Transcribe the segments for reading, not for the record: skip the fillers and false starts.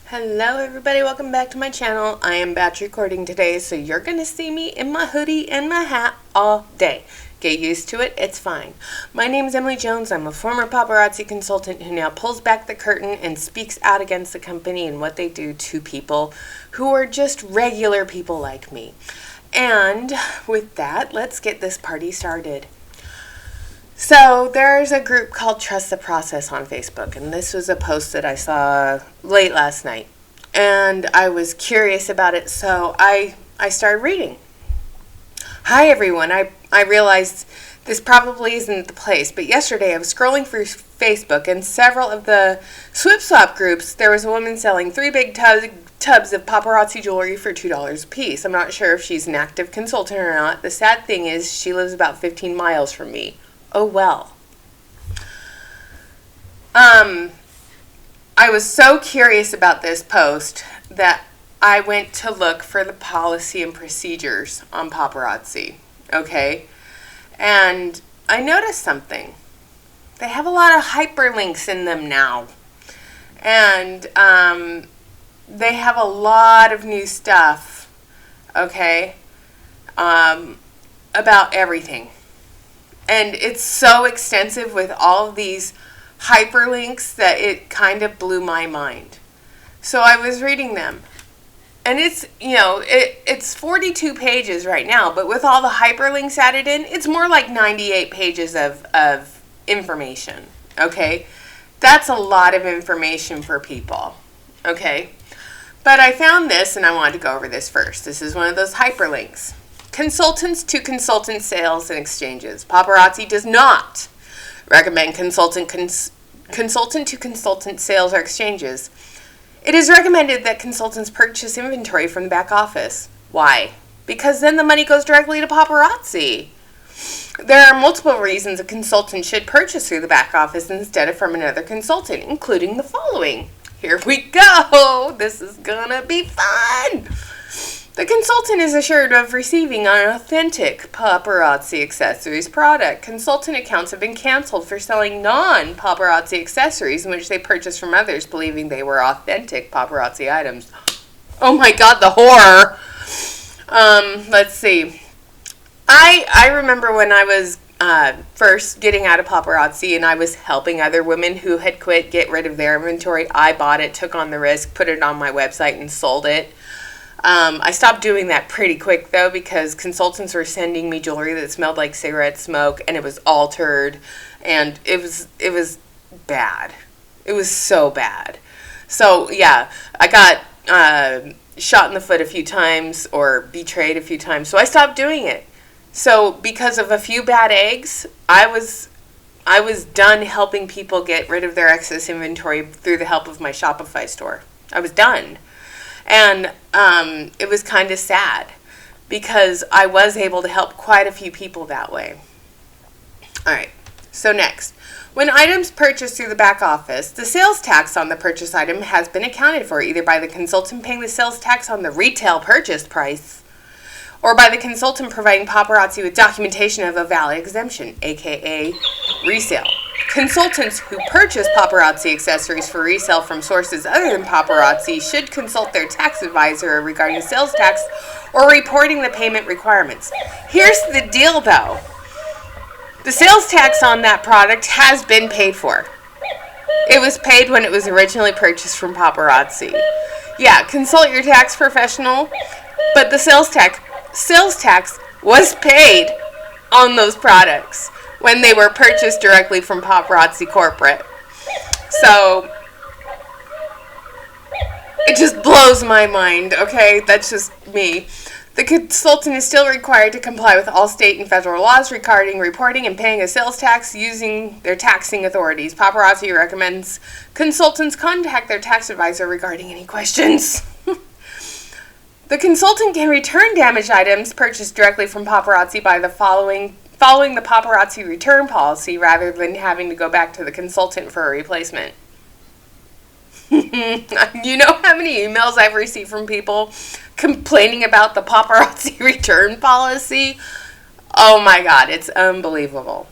Hello everybody, welcome back to my channel. I am batch recording today, so you're going to see me in my hoodie and my hat all day. Get used to it, it's fine. My name is Emily Jones. I'm a former paparazzi consultant who now pulls back the curtain and speaks out against the company and what they do to people who are just regular people like me. And with that, let's get this party started. So there's a group called Trust the Process on Facebook, and this was a post that I saw late last night, and I was curious about it, so I started reading. Hi everyone, I realized this probably isn't the place, but yesterday I was scrolling through Facebook, and several of the Swip Swap groups, there was a woman selling 3 big tubs of paparazzi jewelry for $2 a piece. I'm not sure if she's an active consultant or not. The sad thing is she lives about 15 miles from me. Oh well. I was so curious about this post that I went to look for the policy and procedures on paparazzi, okay? And I noticed something. They have a lot of hyperlinks in them now. And they have a lot of new stuff, okay, about everything. And it's so extensive with all of these hyperlinks that it kind of blew my mind. So I was reading them. And it's, it's 42 pages right now, but with all the hyperlinks added in, it's more like 98 pages of information, okay? That's a lot of information for people, okay? But I found this, and I wanted to go over this first. This is one of those hyperlinks. Consultants to consultant sales and exchanges. Paparazzi does not recommend consultant to consultant sales or exchanges. It is recommended that consultants purchase inventory from the back office. Why? Because then the money goes directly to paparazzi. There are multiple reasons a consultant should purchase through the back office instead of from another consultant, including the following. Here we go. This is gonna be fun. The consultant is assured of receiving an authentic paparazzi accessories product. Consultant accounts have been canceled for selling non-paparazzi accessories in which they purchased from others, believing they were authentic paparazzi items. Oh my God, the horror! Let's see. I remember when I was first getting out of paparazzi and I was helping other women who had quit get rid of their inventory. I bought it, took on the risk, put it on my website, and sold it. I stopped doing that pretty quick, though, because consultants were sending me jewelry that smelled like cigarette smoke, and it was altered, and it was bad. It was so bad. So, yeah, I got shot in the foot a few times or betrayed a few times, so I stopped doing it. So, because of a few bad eggs, I was done helping people get rid of their excess inventory through the help of my Shopify store. I was done. And it was kind of sad because I was able to help quite a few people that way. All right, so next. When items purchased through the back office, the sales tax on the purchase item has been accounted for either by the consultant paying the sales tax on the retail purchase price or by the consultant providing paparazzi with documentation of a valid exemption, aka resale. Consultants who purchase paparazzi accessories for resale from sources other than paparazzi should consult their tax advisor regarding sales tax or reporting the payment requirements. Here's the deal, though. The sales tax on that product has been paid for. It was paid when it was originally purchased from paparazzi. Yeah, consult your tax professional, but the sales tax was paid on those products when they were purchased directly from paparazzi corporate. So it just blows my mind, okay? That's just me. The consultant is still required to comply with all state and federal laws regarding reporting and paying a sales tax using their taxing authorities. Paparazzi recommends consultants contact their tax advisor regarding any questions. The consultant can return damaged items purchased directly from paparazzi by the following the paparazzi return policy rather than having to go back to the consultant for a replacement. You know how many emails I've received from people complaining about the paparazzi return policy? Oh my God, it's unbelievable.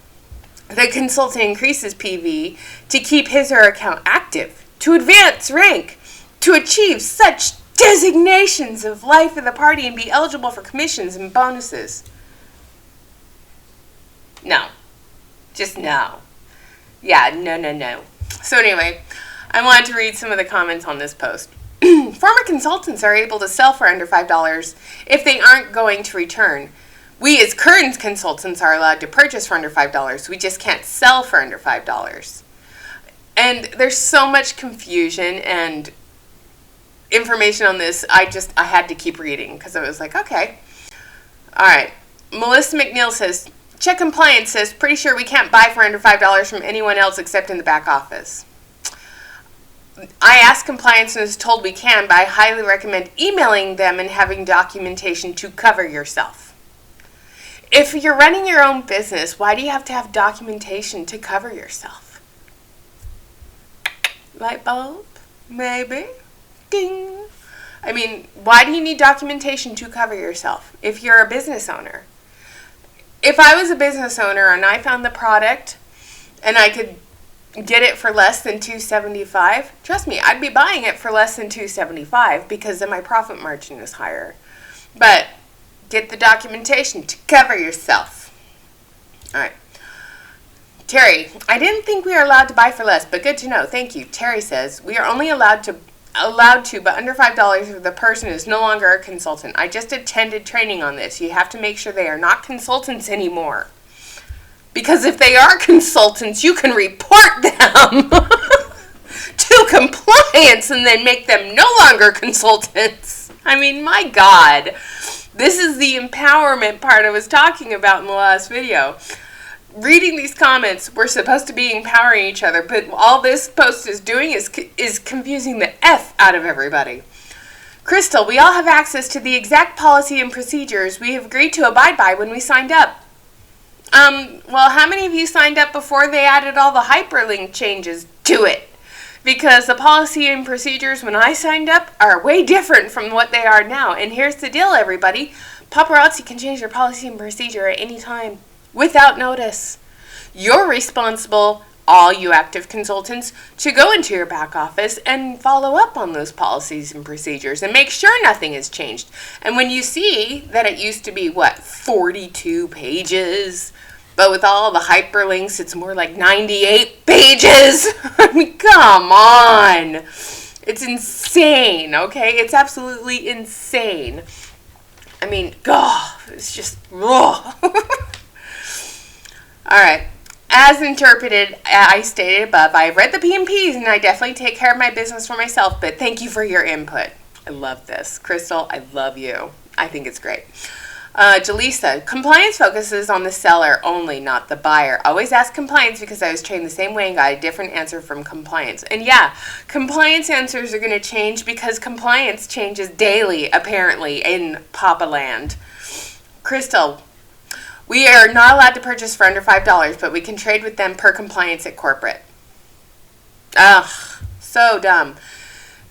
The consultant increases PV to keep his or her account active, to advance rank, to achieve such designations of life of the party and be eligible for commissions and bonuses. No. Just no. Yeah, no. So anyway, I wanted to read some of the comments on this post. Former consultants are able to sell for under $5 if they aren't going to return. We as current consultants are allowed to purchase for under $5. We just can't sell for under $5. And there's so much confusion and information on this. I had to keep reading because I was like, okay. All right. Melissa McNeil says, check compliance says, pretty sure we can't buy for under $5 from anyone else except in the back office. I asked compliance and was told we can, but I highly recommend emailing them and having documentation to cover yourself. If you're running your own business, why do you have to have documentation to cover yourself? Light bulb? Maybe. Ding. I mean, why do you need documentation to cover yourself if you're a business owner? If I was a business owner and I found the product and I could get it for less than $2.75, trust me, I'd be buying it for less than $2.75 because then my profit margin is higher. But get the documentation to cover yourself. All right. Terry, I didn't think we are allowed to buy for less, but good to know. Thank you. Terry says, we are only allowed to, but under $5 if the person is no longer a consultant. I just attended training on this. You have to make sure they are not consultants anymore. Because if they are consultants, you can report them to compliance and then make them no longer consultants. I mean, my God. This is the empowerment part I was talking about in the last video. Reading these comments, we're supposed to be empowering each other, but all this post is doing is confusing the F out of everybody. Crystal, we all have access to the exact policy and procedures we have agreed to abide by when we signed up. Well, how many of you signed up before they added all the hyperlink changes to it? Because the policy and procedures when I signed up are way different from what they are now. And here's the deal, everybody. Paparazzi can change their policy and procedure at any time without notice. You're responsible, all you active consultants, to go into your back office and follow up on those policies and procedures and make sure nothing has changed. And when you see that it used to be, 42 pages, but with all the hyperlinks, it's more like 98 pages. I mean, come on. It's insane, okay? It's absolutely insane. I mean, God, it's just, ugh. All right. As interpreted, I stated above, I have read the P&Ps and I definitely take care of my business for myself, but thank you for your input. I love this. Crystal, I love you. I think it's great. Jaleesa, compliance focuses on the seller only, not the buyer. Always ask compliance because I was trained the same way and got a different answer from compliance. And yeah, compliance answers are going to change because compliance changes daily, apparently, in Papa Land. Crystal, we are not allowed to purchase for under $5, but we can trade with them per compliance at corporate. Ugh, so dumb.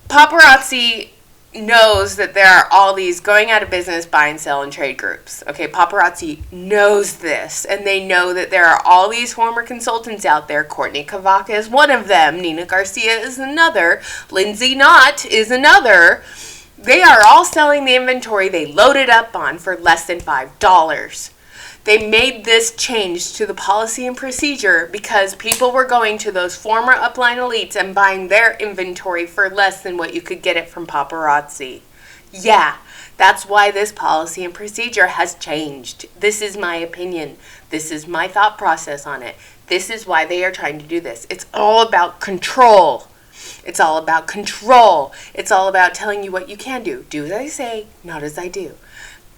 Paparazzi knows that there are all these going out of business, buy and sell, and trade groups. Okay, paparazzi knows this, and they know that there are all these former consultants out there. Courtney Cavaca is one of them. Nina Garcia is another. Lindsay Knott is another. They are all selling the inventory they loaded up on for less than $5. They made this change to the policy and procedure because people were going to those former upline elites and buying their inventory for less than what you could get it from paparazzi. Yeah, that's why this policy and procedure has changed. This is my opinion. This is my thought process on it. This is why they are trying to do this. It's all about control. It's all about control. It's all about telling you what you can do. Do as I say, not as I do.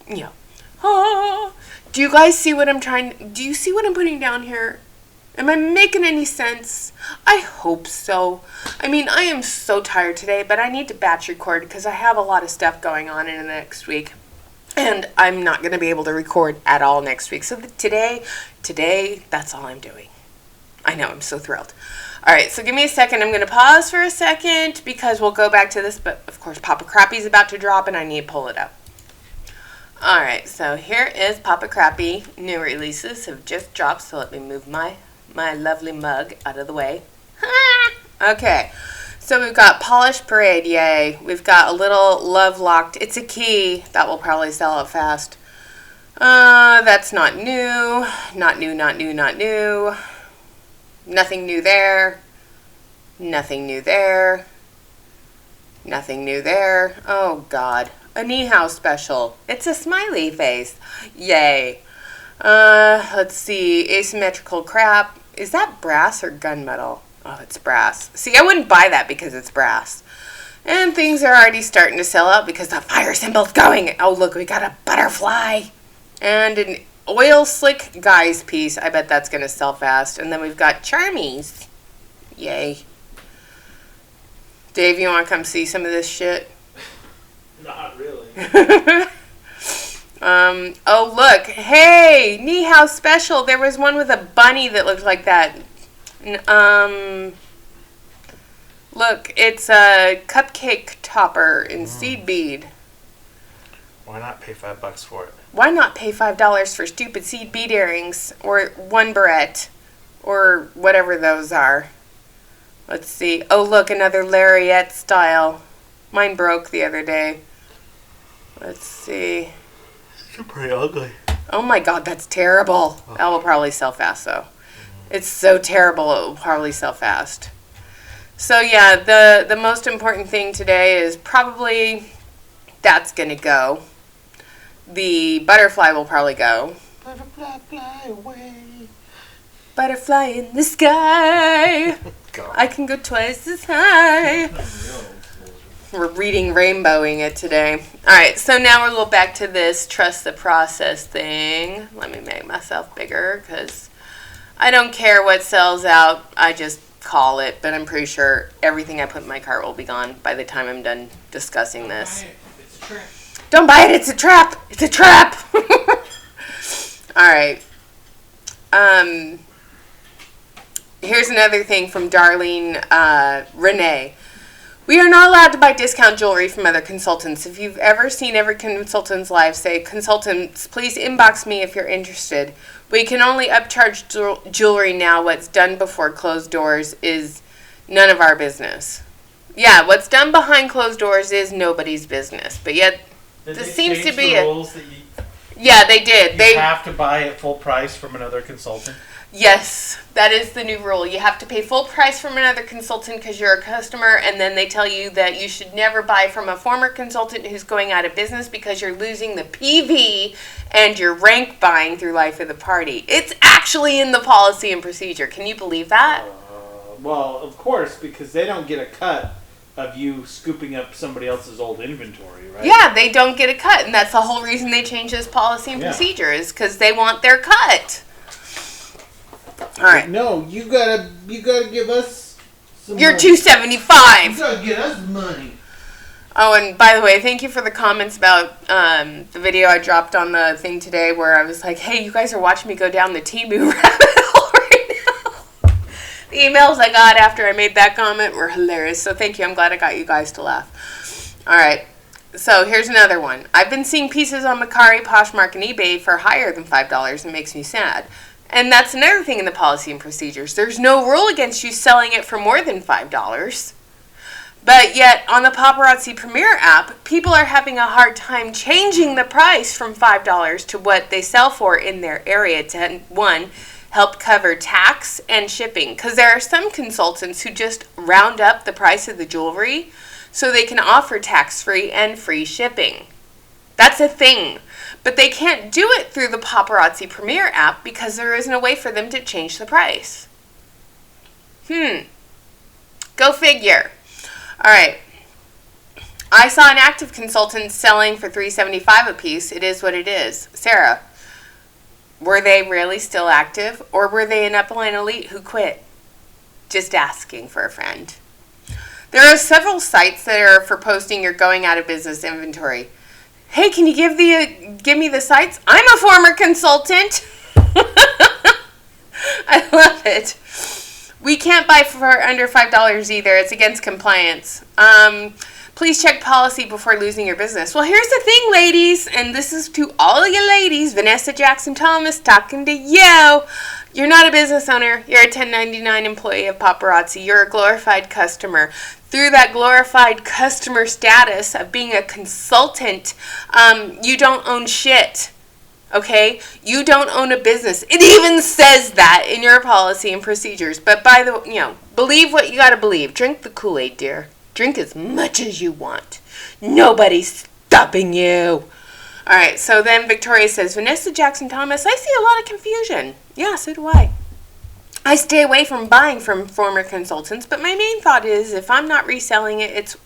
You know, do you guys see what do you see what I'm putting down here? Am I making any sense? I hope so. I mean, I am so tired today, but I need to batch record because I have a lot of stuff going on in the next week. And I'm not going to be able to record at all next week. So today, that's all I'm doing. I know, I'm so thrilled. All right, so give me a second. I'm going to pause for a second because we'll go back to this. But, of course, Papa Crappy's about to drop and I need to pull it up. All right, so here is Papa Crappy. New releases have just dropped, so let me move my lovely mug out of the way. Okay, So we've got Polish Parade, yay. We've got a little Love Locked. It's a key. That will probably sell out fast. That's not new. Not new, not new, not new. Nothing new there. Nothing new there. Nothing new there. Oh, God. A Ni-Hao special. It's a smiley face. Yay. Let's see. Asymmetrical crap. Is that brass or gunmetal? Oh, it's brass. See, I wouldn't buy that because it's brass. And things are already starting to sell out because the fire symbol's going. Oh, look, we got a butterfly. And an oil slick guys piece. I bet that's going to sell fast. And then we've got Charmies. Yay. Dave, you want to come see some of this shit? Not really. Oh, look. Hey, Ni-Hao special. There was one with a bunny that looked like that. Look, it's a cupcake topper in seed bead. Why not pay $5 for it? Why not pay $5 for stupid seed bead earrings or one barrette or whatever those are? Let's see. Oh, look, another lariat style. Mine broke the other day. Let's see. It's pretty ugly. Oh my God, that's terrible. That will probably sell fast though. It's so terrible, it will probably sell fast. So yeah, the most important thing today is probably that's going to go. The butterfly will probably go. Butterfly, fly away. Butterfly in the sky. God. I can go twice as high. We're reading Rainbowing it today. Alright, so now we'll go back to this trust the process thing. Let me make myself bigger because I don't care what sells out. I just call it, but I'm pretty sure everything I put in my cart will be gone by the time I'm done discussing this. It's a trap. Don't buy it, it's a trap! It's a trap! Alright. Here's another thing from Darlene Renee. We are not allowed to buy discount jewelry from other consultants. If you've ever seen every consultant's live say, consultants, please inbox me if you're interested. We can only upcharge jewelry now. What's done before closed doors is none of our business. Yeah, what's done behind closed doors is nobody's business. But yet, this seems to be yeah, they did. You have to buy at full price from another consultant? Yes, that is the new rule. You have to pay full price from another consultant because you're a customer, and then they tell you that you should never buy from a former consultant who's going out of business because you're losing the PV and your rank buying through life of the party. It's actually in the policy and procedure. Can you believe that? Well, of course, because they don't get a cut of you scooping up somebody else's old inventory, right? Yeah, they don't get a cut, and that's the whole reason they changed this policy and procedure is because they want their cut. All right. No, you gotta give us some You're money. $275. You gotta get us money. Oh, and by the way, thank you for the comments about the video I dropped on the thing today where I was like, hey, you guys are watching me go down the Temu rabbit hole right now. The emails I got after I made that comment were hilarious, so thank you. I'm glad I got you guys to laugh. All right, so here's another one. I've been seeing pieces on Mercari, Poshmark, and eBay for higher than $5 and it makes me sad. And that's another thing in the policy and procedures. There's no rule against you selling it for more than $5. But yet, on the Paparazzi Premier app, people are having a hard time changing the price from $5 to what they sell for in their area to, one, help cover tax and shipping. Because there are some consultants who just round up the price of the jewelry so they can offer tax-free and free shipping. That's a thing. But they can't do it through the Paparazzi Premier app because there isn't a way for them to change the price. Go figure. All right. I saw an active consultant selling for $375 a piece. It is what it is. Sarah, were they really still active, or were they an upline elite who quit? Just asking for a friend. There are several sites that are for posting your going out of business inventory. Hey, can you give me the sites? I'm a former consultant. I love it. We can't buy for under $5 either. It's against compliance. Please check policy before losing your business. Well, here's the thing, ladies, and this is to all of you ladies. Vanessa Jackson Thomas talking to you. You're not a business owner. You're a 1099 employee of paparazzi. You're a glorified customer. Through that glorified customer status of being a consultant, you don't own shit. Okay? You don't own a business. It even says that in your policy and procedures. But by the way, believe what you gotta believe. Drink the Kool-Aid, dear. Drink as much as you want. Nobody's stopping you. All right, so then Victoria says, Vanessa Jackson Thomas, I see a lot of confusion. Yeah, so do I. I stay away from buying from former consultants, but my main thought is if I'm not reselling it,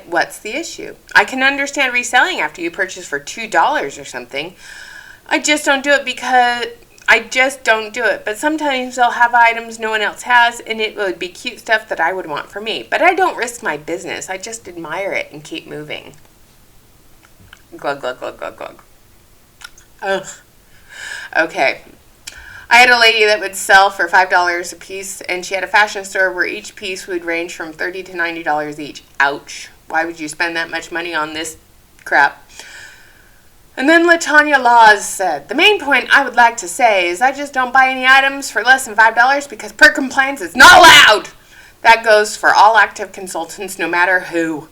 what's the issue? I can understand reselling after you purchase for $2 or something. I just don't do it. But sometimes they'll have items no one else has, and it would be cute stuff that I would want for me. But I don't risk my business. I just admire it and keep moving. Glug, glug, glug, glug, glug. Ugh. Okay. I had a lady that would sell for $5 a piece, and she had a fashion store where each piece would range from $30 to $90 each. Ouch. Why would you spend that much money on this crap? And then Latanya Laws said, the main point I would like to say is I just don't buy any items for less than $5 because per compliance it's not allowed. That goes for all active consultants, no matter who,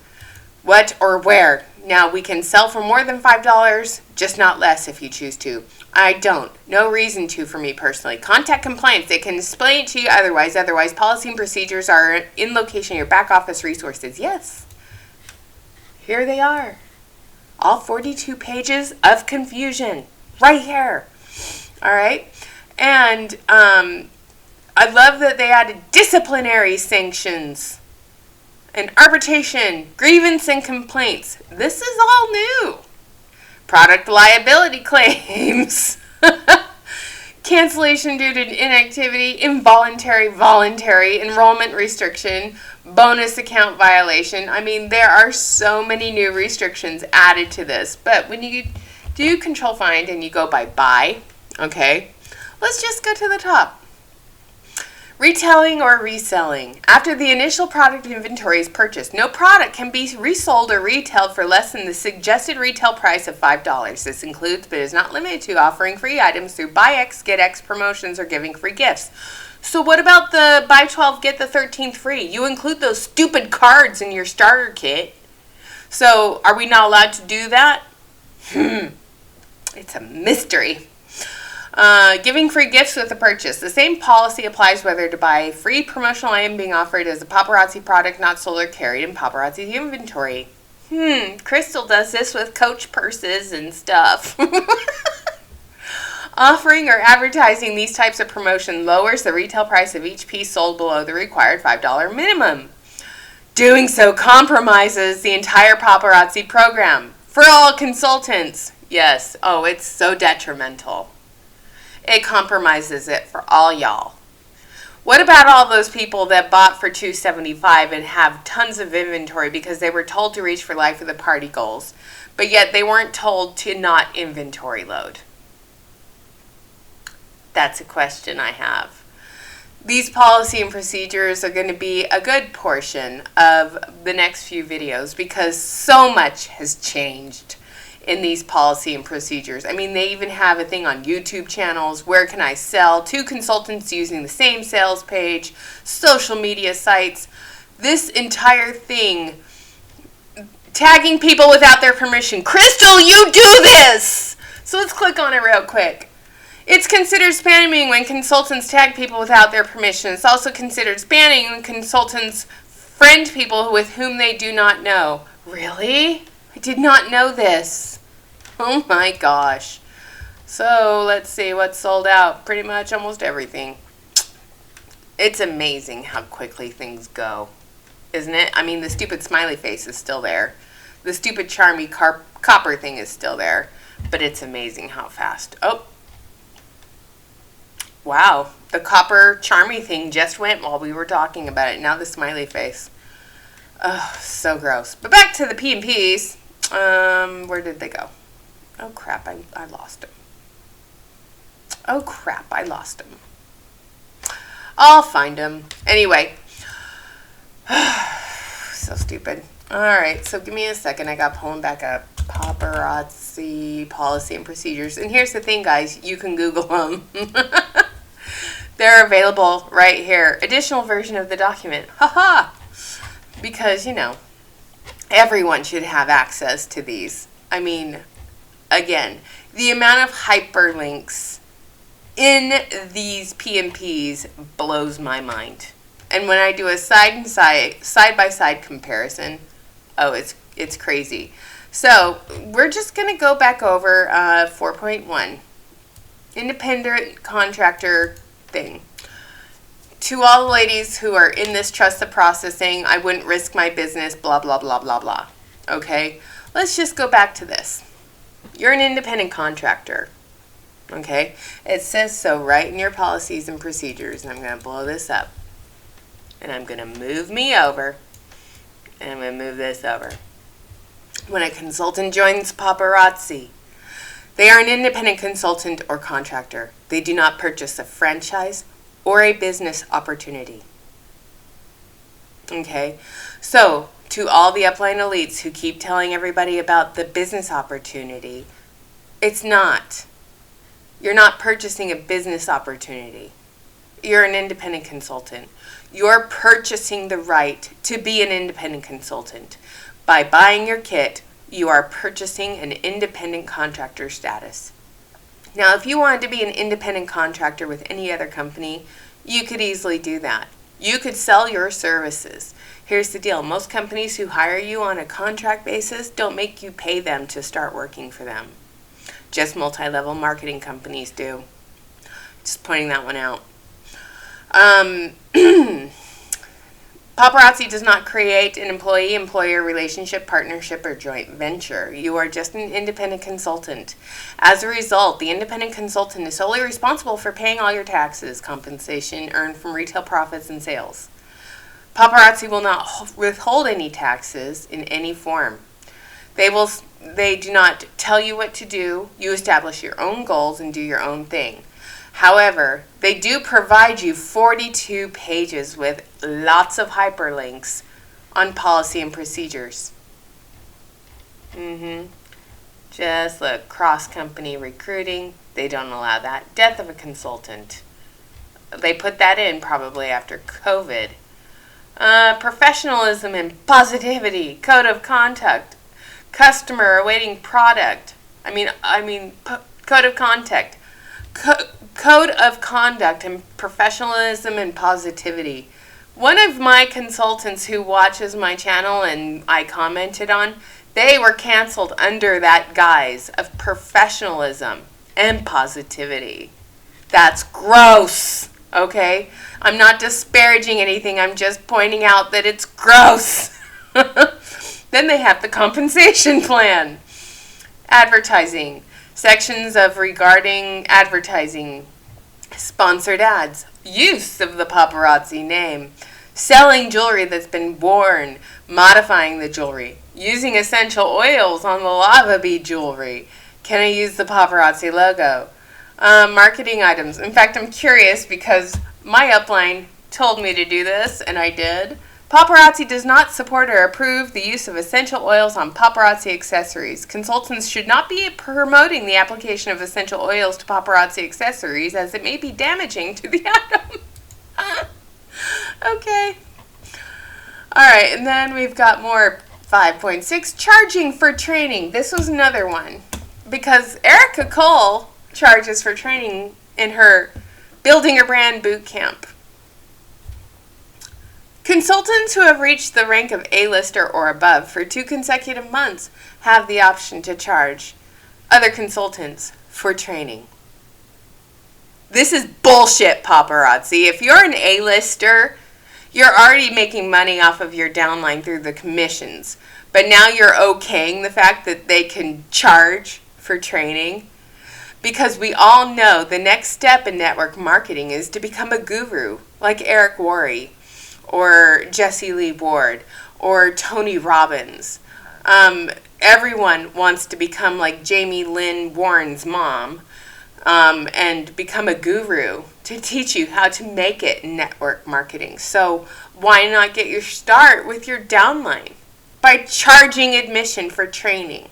what, or where. Now, we can sell for more than $5, just not less if you choose to. I don't. No reason to for me personally. Contact compliance. They can explain it to you otherwise. Otherwise, policy and procedures are in location, your back office resources. Yes. Here they are. All 42 pages of confusion. Right here. All right. And I love that they added disciplinary sanctions and arbitration, grievance and complaints. This is all new. Product liability claims. Cancellation due to inactivity, involuntary, voluntary, enrollment restriction, bonus account violation. I mean, there are so many new restrictions added to this. But when you do control find and you go by buy, okay, let's just go to the top. Retailing or reselling. After the initial product inventory is purchased, no product can be resold or retailed for less than the suggested retail price of $5. This includes, but is not limited to, offering free items through Buy X, Get X promotions or giving free gifts. So what about the buy 12, get the 13th free? You include those stupid cards in your starter kit. So are we not allowed to do that? It's a mystery. Giving free gifts with a purchase. The same policy applies whether to buy a free promotional item being offered as a paparazzi product not sold or carried in paparazzi inventory. Crystal does this with Coach purses and stuff. Offering or advertising these types of promotion lowers the retail price of each piece sold below the required $5 minimum. Doing so compromises the entire paparazzi program. For all consultants. Yes. Oh, it's so detrimental. It compromises it for all y'all. What about all those people that bought for $275 and have tons of inventory because they were told to reach for life of the party goals, but yet they weren't told to not inventory load? That's a question I have. These policy and procedures are going to be a good portion of the next few videos because so much has changed in these policy and procedures. I mean, they even have a thing on YouTube channels. Where can I sell? 2 consultants using the same sales page, social media sites. This entire thing, tagging people without their permission. Crystal, you do this! So let's click on it real quick. It's considered spamming when consultants tag people without their permission. It's also considered spamming when consultants friend people with whom they do not know. Really? I did not know this. Oh my gosh. So let's see what's sold out. Pretty much almost everything. It's amazing how quickly things go, isn't it? I mean, the stupid smiley face is still there. The stupid charmy copper thing is still there. But it's amazing how fast. Oh. Wow. The copper charmy thing just went while we were talking about it. Now the smiley face. Oh, so gross. But back to the P&Ps. Where did they go? Oh, crap. I lost them. Oh, crap. I lost them. I'll find them. Anyway. So stupid. All right. So give me a second. I got to pull them back up. Paparazzi policy and procedures. And here's the thing, guys. You can Google them. They're available right here. Additional version of the document. Haha. Because, everyone should have access to these. I mean, again, the amount of hyperlinks in these P&Ps blows my mind. And when I do a side-by-side comparison, it's crazy. So we're just going to go back over 4.1, independent contractor thing. To all the ladies who are in this trust the processing, I wouldn't risk my business, blah, blah, blah, blah, blah. Okay, let's just go back to this. You're an independent contractor. Okay, it says so right in your policies and procedures. And I'm going to blow this up. And I'm going to move me over. And I'm going to move this over. When a consultant joins Paparazzi, they are an independent consultant or contractor. They do not purchase a franchise or a business opportunity. Okay, so to all the upline elites who keep telling everybody about the business opportunity, it's not. You're not purchasing a business opportunity. You're an independent consultant. You're purchasing the right to be an independent consultant. By buying your kit, you are purchasing an independent contractor status. Now, if you wanted to be an independent contractor with any other company, you could easily do that. You could sell your services. Here's the deal. Most companies who hire you on a contract basis don't make you pay them to start working for them. Just multi-level marketing companies do. Just pointing that one out. Paparazzi does not create an employee-employer relationship, partnership, or joint venture. You are just an independent consultant. As a result, the independent consultant is solely responsible for paying all your taxes, compensation earned from retail profits and sales. Paparazzi will not withhold any taxes in any form. They do not tell you what to do. You establish your own goals and do your own thing. However, they do provide you 42 pages with lots of hyperlinks on policy and procedures. Just look, cross-company recruiting. They don't allow that. Death of a consultant. They put that in probably after COVID. Professionalism and positivity. Code of conduct. Customer awaiting product. Code of conduct. Code of conduct and professionalism and positivity. One of my consultants who watches my channel and I commented on, they were canceled under that guise of professionalism and positivity. That's gross, okay? I'm not disparaging anything. I'm just pointing out that it's gross. Then they have the compensation plan. Advertising. Sections of regarding advertising, sponsored ads, use of the paparazzi name, selling jewelry that's been worn, modifying the jewelry, using essential oils on the lava bead jewelry. Can I use the paparazzi logo? Marketing items. In fact, I'm curious because my upline told me to do this, and I did. Paparazzi does not support or approve the use of essential oils on paparazzi accessories. Consultants should not be promoting the application of essential oils to paparazzi accessories as it may be damaging to the item. Okay. Alright, and then we've got more 5.6, charging for training. This was another one because Erica Cole charges for training in her Building Your Brand boot camp. Consultants who have reached the rank of A-lister or above for 2 consecutive months have the option to charge other consultants for training. This is bullshit, paparazzi. If you're an A-lister, you're already making money off of your downline through the commissions. But now you're okaying the fact that they can charge for training. Because we all know the next step in network marketing is to become a guru, like Eric Worre, or Jesse Lee Ward, or Tony Robbins. Everyone wants to become like Jamie Lynn Warren's mom, and become a guru to teach you how to make it in network marketing. So why not get your start with your downline by charging admission for training?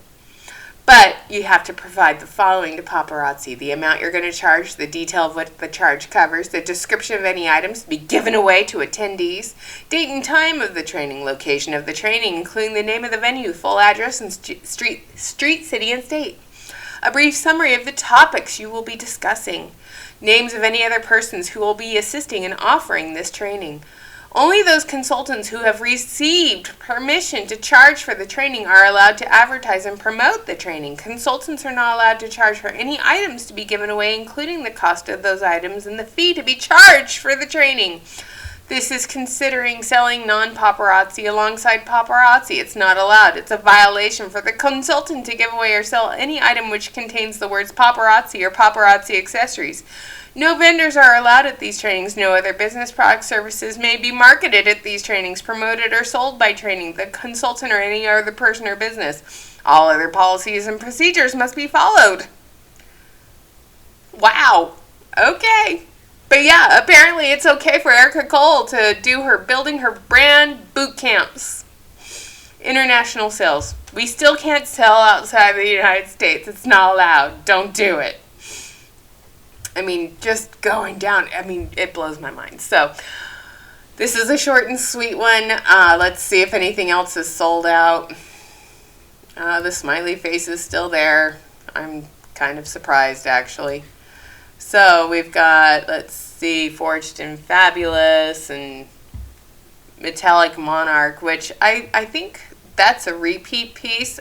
But you have to provide the following to paparazzi: the amount you're going to charge, the detail of what the charge covers, the description of any items to be given away to attendees, date and time of the training, location of the training, including the name of the venue, full address, and street, city, and state. A brief summary of the topics you will be discussing. Names of any other persons who will be assisting and offering this training. Only those consultants who have received permission to charge for the training are allowed to advertise and promote the training. Consultants are not allowed to charge for any items to be given away, including the cost of those items and the fee to be charged for the training. This is considering selling non-paparazzi alongside paparazzi. It's not allowed. It's a violation for the consultant to give away or sell any item which contains the words paparazzi or paparazzi accessories. No vendors are allowed at these trainings. No other business, product, services may be marketed at these trainings, promoted, or sold by training, the consultant, or any other person or business. All other policies and procedures must be followed. Wow. Okay. But yeah, apparently it's okay for Erica Cole to do her building her brand boot camps. International sales. We still can't sell outside the United States. It's not allowed. Don't do it. I mean, just going down, it blows my mind. So, this is a short and sweet one. Let's see if anything else is sold out. The smiley face is still there. I'm kind of surprised, actually. So, we've got, let's see, Forged and Fabulous and Metallic Monarch, which I think that's a repeat piece.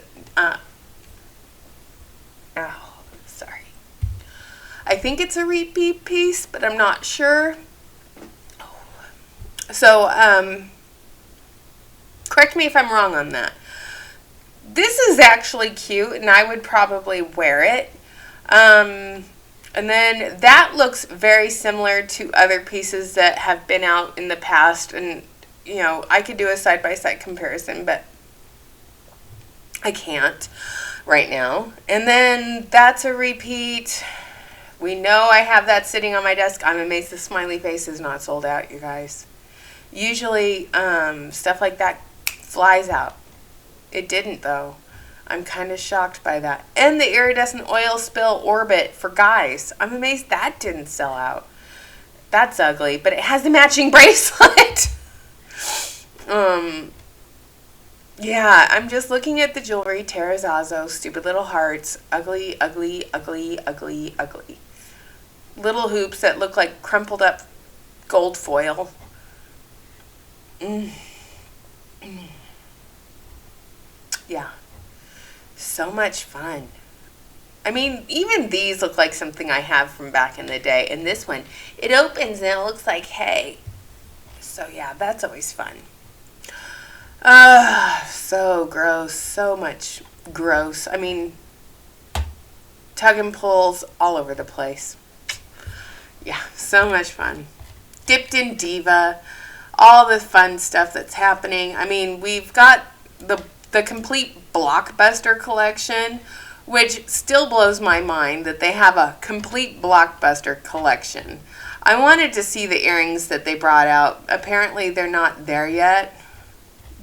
I think it's a repeat piece, but I'm not sure. So, correct me if I'm wrong on that. This is actually cute, and I would probably wear it. And then that looks very similar to other pieces that have been out in the past. And, I could do a side-by-side comparison, but I can't right now. And then that's a repeat. We know I have that sitting on my desk. I'm amazed the smiley face is not sold out, you guys. Usually, stuff like that flies out. It didn't, though. I'm kind of shocked by that. And the iridescent oil spill orbit for guys. I'm amazed that didn't sell out. That's ugly, but it has the matching bracelet. Yeah, I'm just looking at the jewelry. Terrazzo, stupid little hearts. Ugly, ugly, ugly, ugly, ugly. Little hoops that look like crumpled up gold foil. Yeah. So much fun. Even these look like something I have from back in the day. And this one, it opens and it looks like hay. So yeah, that's always fun. So gross. So much gross. Tug and pulls all over the place. Yeah, so much fun. Dipped in Diva. All the fun stuff that's happening. We've got the complete Blockbuster collection, which still blows my mind that they have a complete Blockbuster collection. I wanted to see the earrings that they brought out. Apparently they're not there yet.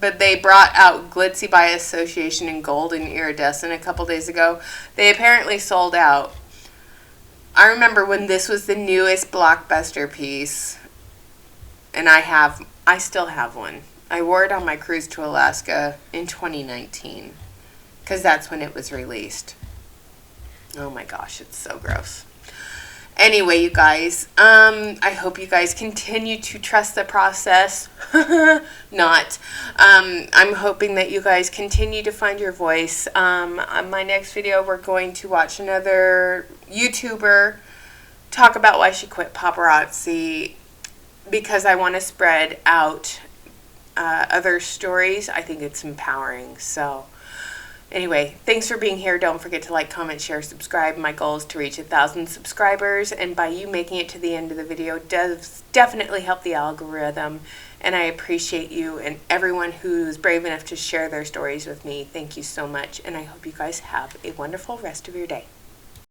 But they brought out Glitzy by Association in gold and iridescent a couple days ago. They apparently sold out. I remember when this was the newest Blockbuster piece. And I still have one. I wore it on my cruise to Alaska in 2019. Because that's when it was released. Oh my gosh, it's so gross. Anyway, you guys, I hope you guys continue to trust the process. Not. I'm hoping that you guys continue to find your voice. On my next video, we're going to watch another YouTuber talk about why she quit paparazzi, because I want to spread out other stories. I think it's empowering. So anyway, thanks for being here. Don't forget to like, comment, share, subscribe. My goal is to reach 1,000 subscribers, and by you making it to the end of the video does definitely help the algorithm, and I appreciate you and everyone who's brave enough to share their stories with me. Thank you so much, and I hope you guys have a wonderful rest of your day.